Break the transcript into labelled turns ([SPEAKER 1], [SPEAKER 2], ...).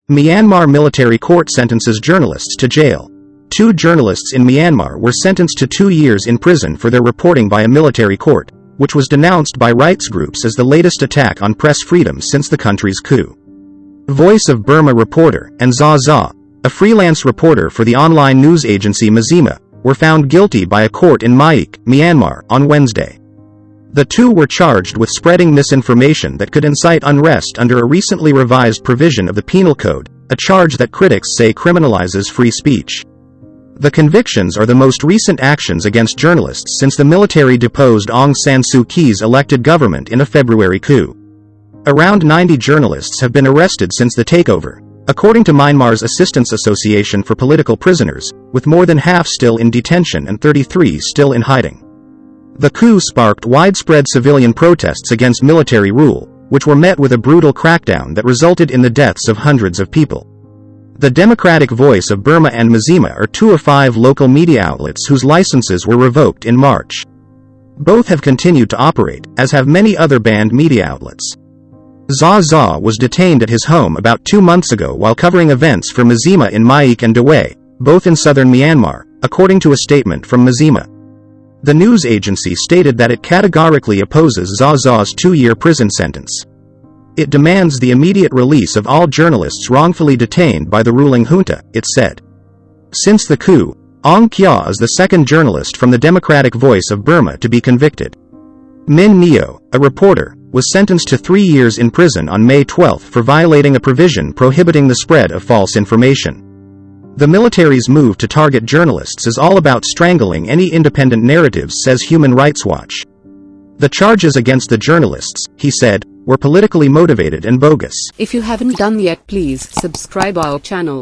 [SPEAKER 1] Myanmar military court sentences journalists to jail. 2 journalists in Myanmar were sentenced to 2 years in prison for their reporting by a military court, which was denounced by rights groups as the latest attack on press freedom since the country's coup. Voice of Burma reporter and Zaw Zaw, a freelance reporter for the online news agency Mizzima, were found guilty by a court in Myeik, Myanmar, on Wednesday. The 2 were charged with spreading misinformation that could incite unrest under a recently revised provision of the Penal Code, a charge that critics say criminalizes free speech. The convictions are the most recent actions against journalists since the military deposed Aung San Suu Kyi's elected government in a February coup. Around 90 journalists have been arrested since the takeover, according to Myanmar's Assistance Association for Political Prisoners, with more than half still in detention and 33 still in hiding. The coup sparked widespread civilian protests against military rule, which were met with a brutal crackdown that resulted in the deaths of hundreds of people. The Democratic Voice of Burma and Mizzima are 2 of 5 local media outlets whose licenses were revoked in March. Both have continued to operate, as have many other banned media outlets. Zaw Zaw was detained at his home about 2 months ago while covering events for Mizzima in Myeik and Dawe, both in southern Myanmar, according to a statement from Mizzima. The news agency stated that it categorically opposes Zaw Zaw's 2-year prison sentence. It demands the immediate release of all journalists wrongfully detained by the ruling junta, it said. Since the coup, Aung Kya is the second journalist from the Democratic Voice of Burma to be convicted. Min Neo, a reporter, was sentenced to 3 years in prison on May 12 for violating a provision prohibiting the spread of false information. The military's move to target journalists is all about strangling any independent narratives, says Human Rights Watch. The charges against the journalists, he said, were politically motivated and bogus.
[SPEAKER 2] If you haven't done yet, please subscribe our channel.